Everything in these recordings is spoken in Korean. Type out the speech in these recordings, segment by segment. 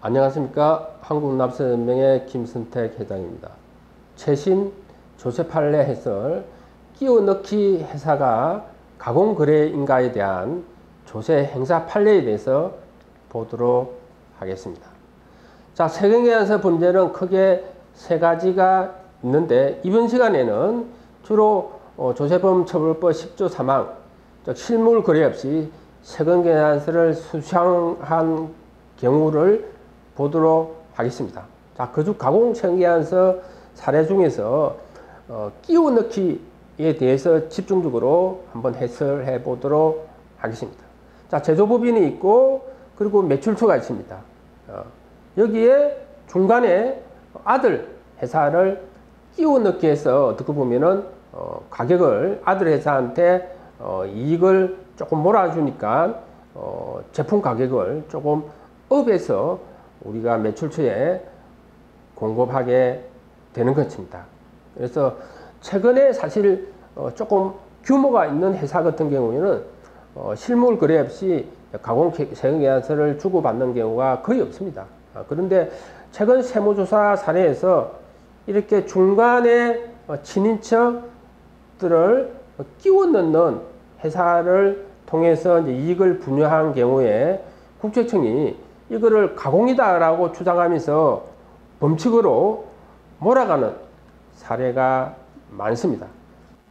안녕하십니까. 한국납세연맹의 김선택 회장입니다. 최신 조세 판례 해설 끼워 넣기 회사가 가공거래인가에 대한 조세 행사 판례에 대해서 보도록 하겠습니다. 자, 세금계산서 문제는 크게 세 가지가 있는데 이번 시간에는 주로 조세범 처벌법 10조 3항, 즉 실물 거래 없이 세금계산서를 수상한 경우를 보도록 하겠습니다. 자, 그중 가공세금계산서 사례 중에서 끼워 넣기에 대해서 집중적으로 한번 해설해 보도록 하겠습니다. 자, 제조법인이 있고 그리고 매출처가 있습니다. 여기에 중간에 아들 회사를 끼워 넣기 해서 어떻게 보면은 가격을 아들 회사한테 이익을 조금 몰아주니까 제품 가격을 조금 업해서 우리가 매출처에 공급하게 되는 것입니다. 그래서 최근에 사실 조금 규모가 있는 회사 같은 경우에는 실물 거래 없이 가공세금계산서를 주고받는 경우가 거의 없습니다. 그런데 최근 세무조사 사례에서 이렇게 중간에 친인척들을 끼워 넣는 회사를 통해서 이제 이익을 분유한 경우에 국세청이 이거를 가공이다라고 주장하면서 범칙으로 몰아가는 사례가 많습니다.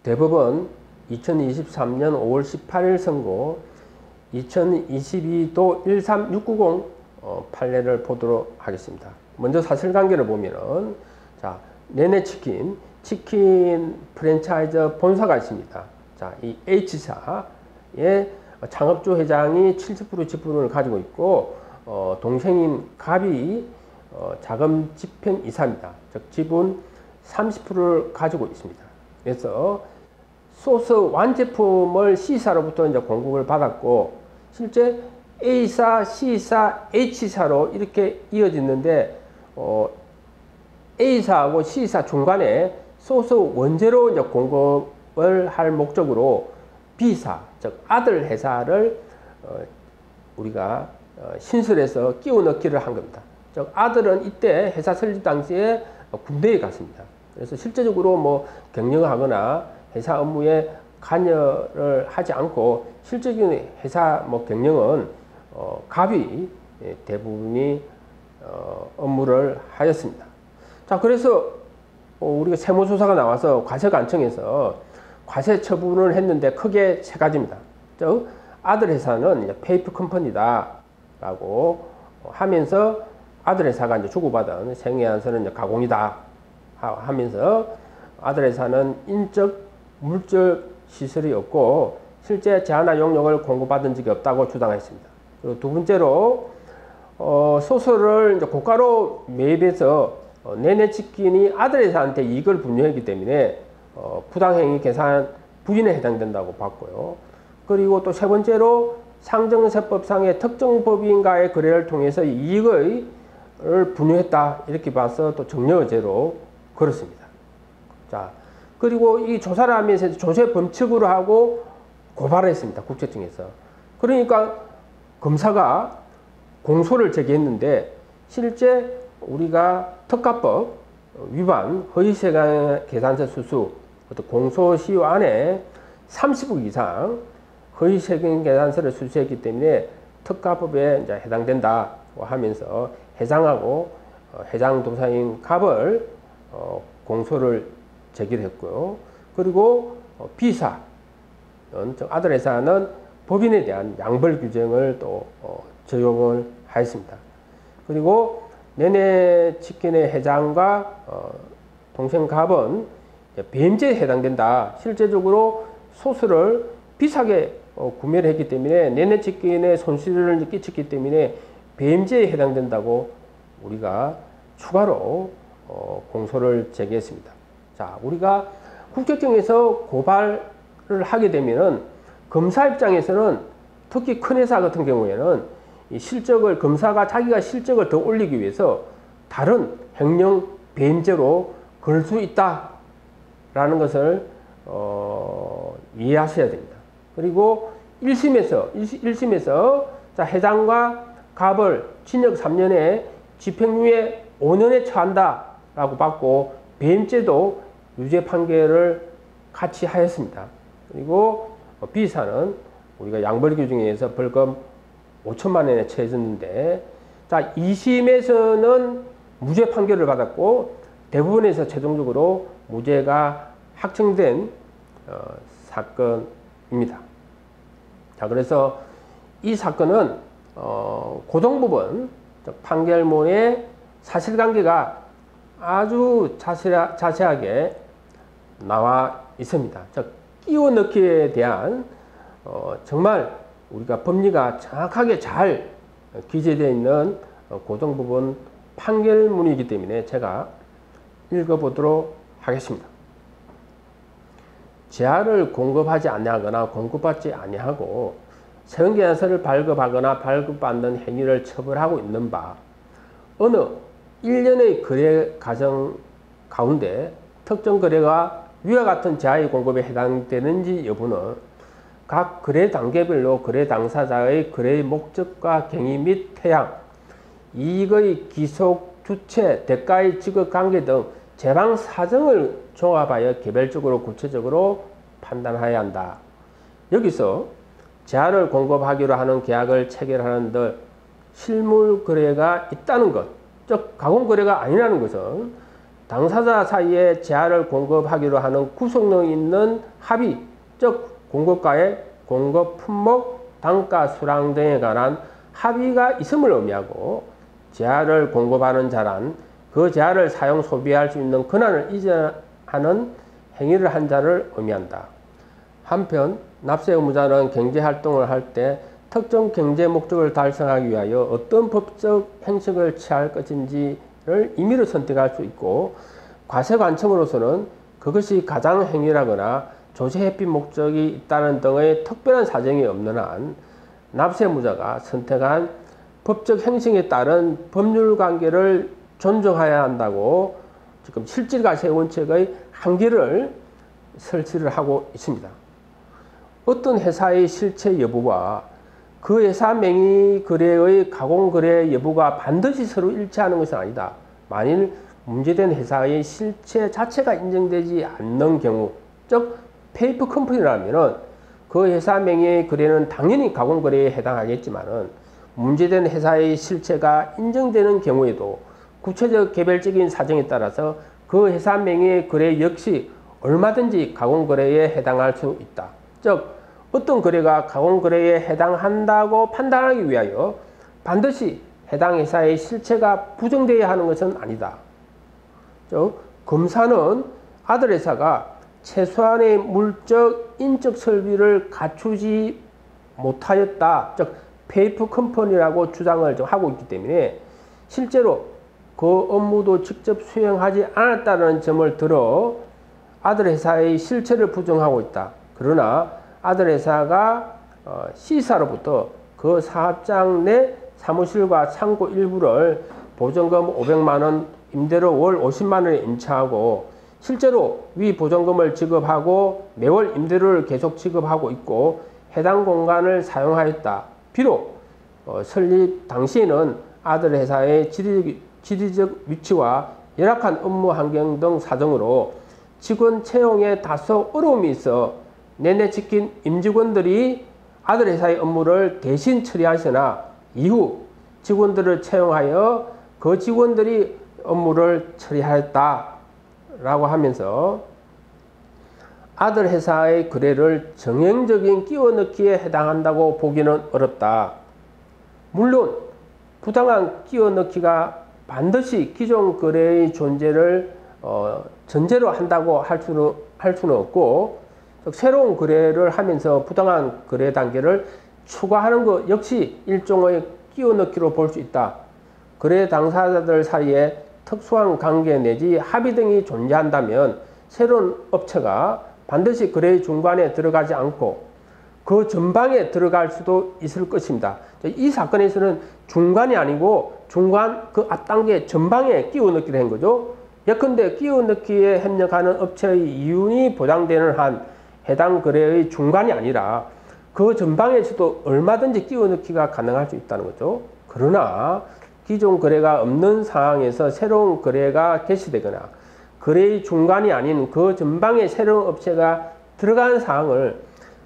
대법원 2023년 5월 18일 선고 2022도 13690 판례를 보도록 하겠습니다. 먼저 사실관계를 보면은, 자, 네네치킨, 치킨 프랜차이즈 본사가 있습니다. 자, 이 H사의 창업주 회장이 70% 지분을 가지고 있고, 동생인 갑이 자금 집행이사입니다. 즉, 지분 30%를 가지고 있습니다. 그래서 소스 완제품을 C사로부터 이제 공급을 받았고, 실제 A사, C사, H사로 이렇게 이어지는데, A사하고 C사 중간에 소스 원재료 이제 공급을 할 목적으로 B사, 즉 아들 회사를 우리가 신설해서 끼워 넣기를 한 겁니다. 즉 아들은 이때 회사 설립 당시에 군대에 갔습니다. 그래서 실제적으로 뭐 경영하거나 회사 업무에 관여를 하지 않고 실질적인 회사 뭐 경영은 갑이 대부분이 업무를 하였습니다. 자, 그래서 우리가 세무조사가 나와서 과세관청에서 과세 처분을 했는데 크게 세 가지입니다. 즉 아들 회사는 이제 페이프 컴퍼니다 라고 하면서 아들 회사가 이제 주고받은 세금계산서는 이제 가공이다 하면서 아들 회사는 인적 물적 시설이 없고 실제 제한화 용역을 공급받은 적이 없다고 주장했습니다. 그리고 두 번째로 소스를 이제 고가로 매입해서 네네치킨이 아들 회사한테 이익을 분유했기 때문에 부당행위 계산 부인에 해당된다고 봤고요. 그리고 또 세 번째로 상정세법상의 특정 법인과의 거래를 통해서 이익을 분유했다 이렇게 봐서 또 정려죄로 걸었습니다. 자, 그리고 이 조사를 하면서 조세 범칙으로 하고 고발을 했습니다. 국세청에서. 그러니까 검사가 공소를 제기했는데 실제 우리가 특가법 위반 허위세금계산서 수수 공소시효 안에 30억 이상 허위세금계산서를 수수했기 때문에 특가법에 이제 해당된다고 하면서 회장하고 회장 도사인 갑을 공소를 제기를 했고요. 그리고 B사, 즉 아들 회사는 법인에 대한 양벌 규정을 또 적용을 하였습니다. 그리고 네네치킨의 회장과 동생 갑은 배임죄에 해당된다. 실제적으로 소스를 비싸게 구매를 했기 때문에 네네치킨의 손실을 끼쳤기 때문에 배임죄에 해당된다고 우리가 추가로 공소를 제기했습니다. 자, 우리가 국세청에서 고발을 하게 되면은 검사 입장에서는 특히 큰 회사 같은 경우에는 이 실적을 검사가 자기가 실적을 더 올리기 위해서 다른 횡령 배임죄로 걸 수 있다라는 것을 이해하셔야 됩니다. 그리고 1심에서 자, 회장과 갑을 징역 3년에 집행유예 5년에 처한다 라고 받고 배임죄도 유죄 판결을 같이 하였습니다. 그리고 B사는 우리가 양벌 규정에서 벌금 5천만 원에 처해졌는데, 자, 2심에서는 무죄 판결을 받았고 대부분에서 최종적으로 무죄가 확정된 사건입니다. 자, 그래서 이 사건은 고등부분 판결문의 사실관계가 아주 자세하게 나와 있습니다. 즉, 끼워 넣기에 대한 정말 우리가 법리가 정확하게 잘 기재되어 있는 고등부분 판결문이기 때문에 제가 읽어보도록 하겠습니다. 재화를 공급하지 아니하거나 공급받지 아니하고 세원계약서를 발급하거나 발급받는 행위를 처벌하고 있는 바, 어느 1년의 거래 과정 가운데 특정 거래가 위와 같은 재화의 공급에 해당되는지 여부는 각 거래 단계별로 거래 당사자의 거래의 목적과 경위 및 태양, 이익의 기속, 주체, 대가의 지급 관계 등 재방 사정을 종합하여 개별적으로 구체적으로 판단해야 한다. 여기서 재화를 공급하기로 하는 계약을 체결하는 데 실물 거래가 있다는 것, 즉 가공 거래가 아니라는 것은 당사자 사이에 재화를 공급하기로 하는 구속력 있는 합의, 즉 공급가의 공급 품목, 단가, 수량 등에 관한 합의가 있음을 의미하고, 재화를 공급하는 자란 그 재화를 사용 소비할 수 있는 권한을 이전하는 행위를 한 자를 의미한다. 한편 납세 의무자는 경제활동을 할 때 특정 경제 목적을 달성하기 위하여 어떤 법적 행식을 취할 것인지를 임의로 선택할 수 있고, 과세관청으로서는 그것이 가장 행위라거나 조세회피 목적이 있다는 등의 특별한 사정이 없는 한 납세 의무자가 선택한 법적 행식에 따른 법률관계를 존중해야 한다고 지금 실질과세원칙의 한계를 설치를 하고 있습니다. 어떤 회사의 실체 여부와 그 회사 명의 거래의 가공거래 여부가 반드시 서로 일치하는 것은 아니다. 만일 문제된 회사의 실체 자체가 인정되지 않는 경우, 즉 페이퍼 컴퍼니라면 그 회사 명의의 거래는 당연히 가공거래에 해당하겠지만은 문제된 회사의 실체가 인정되는 경우에도 구체적 개별적인 사정에 따라서 그 회사 명의의 거래 역시 얼마든지 가공거래에 해당할 수 있다. 즉 어떤 거래가 가공거래에 해당한다고 판단하기 위하여 반드시 해당 회사의 실체가 부정되어야 하는 것은 아니다. 즉 검사는 아들 회사가 최소한의 물적, 인적 설비를 갖추지 못하였다. 즉 페이퍼 컴퍼니라고 주장을 하고 있기 때문에 실제로 그 업무도 직접 수행하지 않았다는 점을 들어 아들 회사의 실체를 부정하고 있다. 그러나 아들 회사가 C사로부터 그 사업장 내 사무실과 창고 일부를 보증금 500만 원, 임대료 월 50만 원에 임차하고 실제로 위 보증금을 지급하고 매월 임대료를 계속 지급하고 있고 해당 공간을 사용하였다. 비록 설립 당시에는 아들 회사의 지리적 위치와 열악한 업무 환경 등 사정으로 직원 채용에 다소 어려움이 있어 내내 지킨 임직원들이 아들 회사의 업무를 대신 처리하시나 이후 직원들을 채용하여 그 직원들이 업무를 처리하였다 라고 하면서 아들 회사의 거래를 정형적인 끼워넣기에 해당한다고 보기는 어렵다. 물론 부당한 끼워넣기가 반드시 기존 거래의 존재를 전제로 한다고 할 수는 없고, 새로운 거래를 하면서 부당한 거래 단계를 추가하는 것 역시 일종의 끼워넣기로 볼 수 있다. 거래 당사자들 사이에 특수한 관계 내지 합의 등이 존재한다면 새로운 업체가 반드시 거래의 중간에 들어가지 않고 그 전방에 들어갈 수도 있을 것입니다. 이 사건에서는 중간이 아니고 중간 그 앞단계 전방에 끼워넣기를 한 거죠. 예컨대 끼워넣기에 협력하는 업체의 이윤이 보장되는 한 해당 거래의 중간이 아니라 그 전방에서도 얼마든지 끼워넣기가 가능할 수 있다는 거죠. 그러나 기존 거래가 없는 상황에서 새로운 거래가 개시되거나 거래의 중간이 아닌 그 전방에 새로운 업체가 들어간 사항을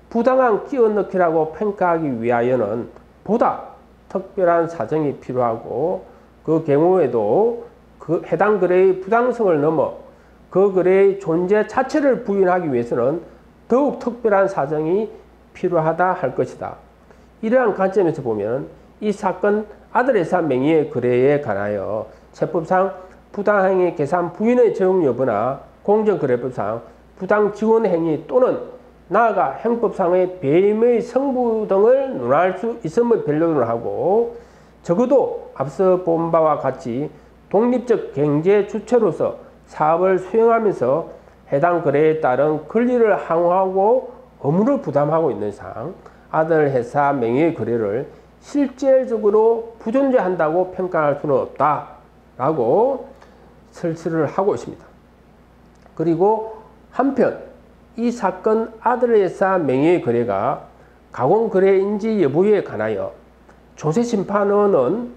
부당한 끼워넣기라고 평가하기 위하여는 보다 특별한 사정이 필요하고, 그 경우에도 그 해당 거래의 부당성을 넘어 그 거래의 존재 자체를 부인하기 위해서는 더욱 특별한 사정이 필요하다 할 것이다. 이러한 관점에서 보면 이 사건 아들회사 명의의 거래에 관하여 세법상 부당행위 계산 부인의 적용 여부나 공정거래법상 부당 지원 행위 또는 나아가 형법상의 배임의 성부 등을 논할 수 있음을 변론을 하고, 적어도 앞서 본 바와 같이 독립적 경제 주체로서 사업을 수행하면서 해당 거래에 따른 권리를 항호하고 의무를 부담하고 있는 이상 아들 회사 명의의 거래를 실질적으로 부존재한다고 평가할 수는 없다라고 설치를 하고 있습니다. 그리고 한편 이 사건 아들 회사 명의의 거래가 가공거래인지 여부에 관하여 조세심판원은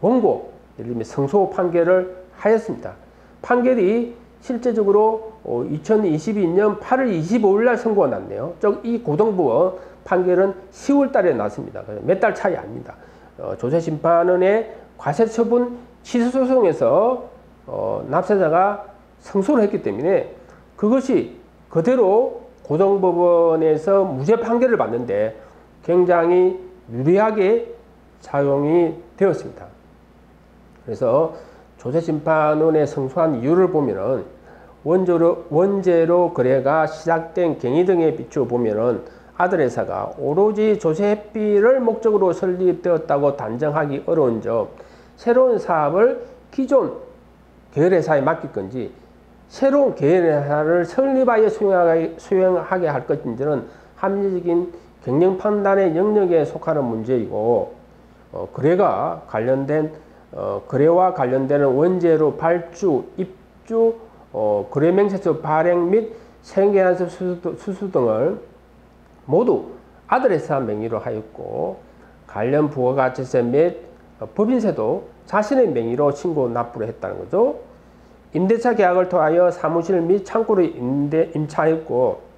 원고, 예를 들면 성소 판결을 하였습니다. 판결이 실제적으로 2022년 8월 25일 날 선고가 났네요. 이 고등법원 판결은 10월 달에 났습니다. 몇 달 차이 아닙니다. 조세심판원의 과세처분 취소소송에서 납세자가 승소를 했기 때문에 그것이 그대로 고등법원에서 무죄 판결을 받는데 굉장히 유리하게 작용이 되었습니다. 그래서 조세심판원의 승소한 이유를 보면은 원재료 거래가 시작된 경위 등에 비추어 보면은 아들회사가 오로지 조세회피를 목적으로 설립되었다고 단정하기 어려운 점, 새로운 사업을 기존 계열회사에 맡길 건지 새로운 계열회사를 설립하여 수행하게 할 것인지는 합리적인 경영 판단의 영역에 속하는 문제이고, 거래와 관련되는 원재료 발주, 입주, 거래명세서 발행 및 생계안서 수수 등을 모두 아들회사 명의로 하였고, 관련 부가가치세 및 법인세도 자신의 명의로 신고 납부를 했다는 거죠. 임대차 계약을 통하여 사무실 및 창고를 임차했고,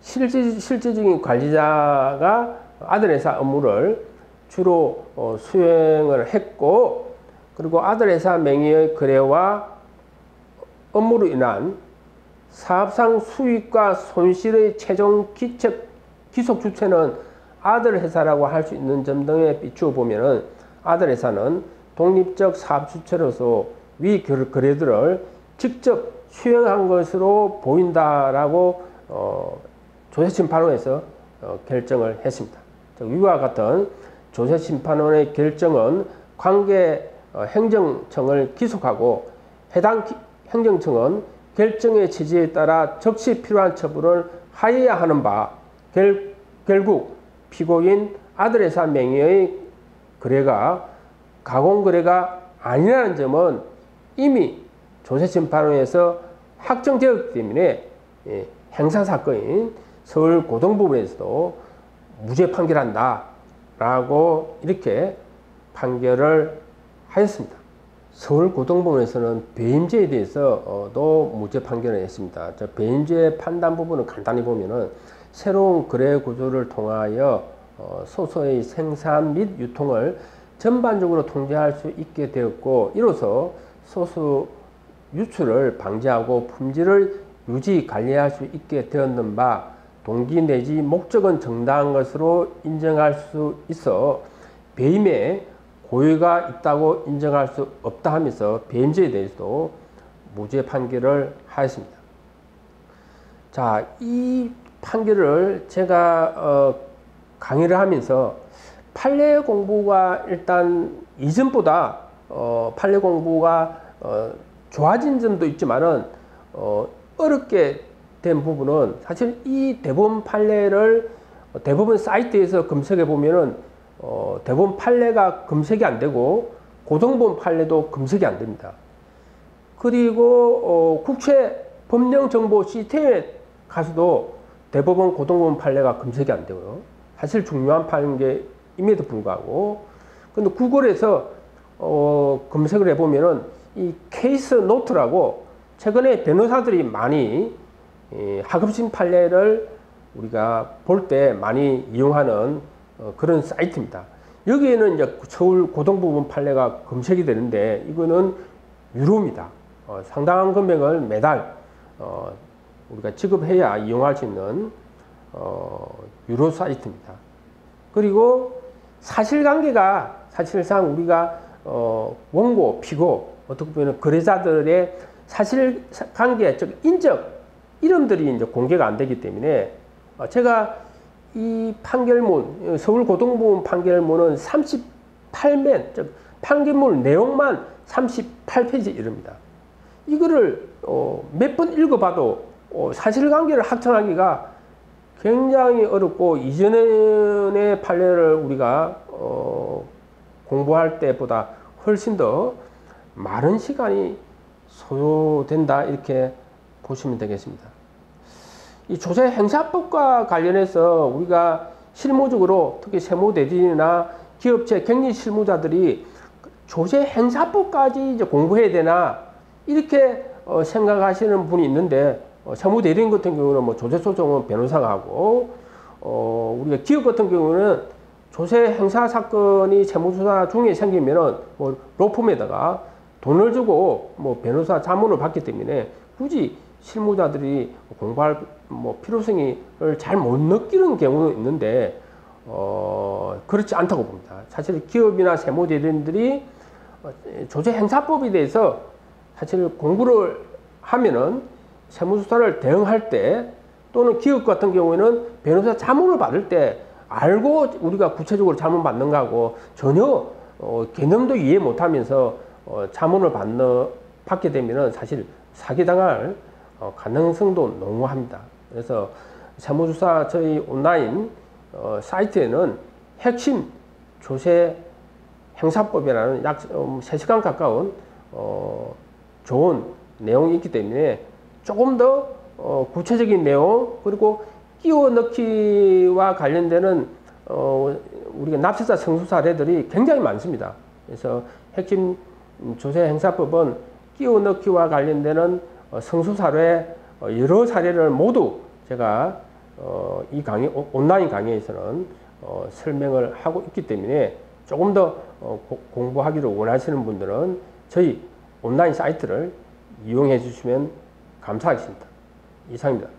실질적인 관리자가 아들회사 업무를 주로 수행을 했고, 그리고 아들회사 명의의 거래와 업무로 인한 사업상 수익과 손실의 최종 기속 주체는 아들회사라고 할 수 있는 점 등에 비추어 보면은 아들회사는 독립적 사업 주체로서 위 거래들을 직접 수행한 것으로 보인다라고 조세심판원에서 결정을 했습니다. 위와 같은 조세심판원의 결정은 관계 행정청을 기속하고 해당 행정청은 결정의 취지에 따라 적시 필요한 처분을 하여야 하는 바, 결국 피고인 아들회사 명의의 거래가 가공거래가 아니라는 점은 이미 조세심판원에서 확정되었기 때문에 행사사건인 서울고등법원에서도 무죄 판결한다 라고 이렇게 판결을 하였습니다. 서울고등법원에서는 배임죄에 대해서도 무죄 판결을 했습니다. 배임죄 판단 부분은 간단히 보면은 새로운 거래 구조를 통하여 소소의 생산 및 유통을 전반적으로 통제할 수 있게 되었고, 이로써 소수 유출을 방지하고 품질을 유지 관리할 수 있게 되었는 바, 동기 내지 목적은 정당한 것으로 인정할 수 있어 배임에 고의가 있다고 인정할 수 없다 하면서 배임죄에 대해서도 무죄 판결을 하였습니다. 자, 이 판결을 제가 강의를 하면서 판례 공부가 일단 이전보다 판례 공부가 좋아진 점도 있지만은 어렵게 된 부분은 사실 이 대법원 판례를 대법원 사이트에서 검색해 보면은 대법원 판례가 검색이 안 되고 고등법원 판례도 검색이 안 됩니다. 그리고 국채 법령 정보 시스템에 가서도 대법원 고등법원 판례가 검색이 안 되고요. 사실 중요한 판례임에도 불구하고, 근데 구글에서 검색을 해보면은 이 케이스 노트라고 최근에 변호사들이 많이 하급심 판례를 우리가 볼 때 많이 이용하는 그런 사이트입니다. 여기에는 이제 서울 고등부분 판례가 검색이 되는데 이거는 유료입니다. 상당한 금액을 매달 우리가 지급해야 이용할 수 있는 유료 사이트입니다. 그리고 사실관계가 사실상 우리가 원고, 피고 어떻게 보면 거래자들의 사실관계, 즉 인적 이름들이 이제 공개가 안 되기 때문에 제가 이 판결문, 서울고등부분 판결문은 38면, 즉 판결문 내용만 38페이지 이릅니다. 이거를 몇 번 읽어봐도 사실관계를 확정하기가 굉장히 어렵고 이전의 판례를 우리가 공부할 때보다 훨씬 더 많은 시간이 소요된다 이렇게 보시면 되겠습니다. 이 조세행사법과 관련해서 우리가 실무적으로 특히 세무대리인이나 기업체 격리 실무자들이 조세행사법까지 이제 공부해야 되나 이렇게 생각하시는 분이 있는데 세무대리인 같은 경우는 뭐 조세소송은 변호사가 하고 우리가 기업 같은 경우는 조세행사 사건이 세무조사 중에 생기면은 뭐 로펌에다가 돈을 주고 뭐 변호사 자문을 받기 때문에 굳이 실무자들이 공부할 뭐 필요성을 잘 못 느끼는 경우도 있는데 그렇지 않다고 봅니다. 사실 기업이나 세무대리인들이 조세행사법에 대해서 사실 공부를 하면은 세무조사를 대응할 때 또는 기업 같은 경우에는 변호사 자문을 받을 때 알고 우리가 구체적으로 자문 받는 거하고 전혀 개념도 이해 못하면서 자문을 받게 되면은 사실 사기당할 가능성도 농후합니다. 그래서 세무조사 저희 온라인 사이트에는 핵심 조세 행사법이라는 약 3시간 가까운 좋은 내용이 있기 때문에 조금 더 구체적인 내용 그리고 끼워 넣기와 관련되는 우리가 납세자 성수 사례들이 굉장히 많습니다. 그래서 핵심 조세 행사법은 끼워 넣기와 관련되는 성수 사례 여러 사례를 모두 제가 이 강의 온라인 강의에서는 설명을 하고 있기 때문에 조금 더 공부하기를 원하시는 분들은 저희 온라인 사이트를 이용해 주시면 감사하겠습니다. 이상입니다.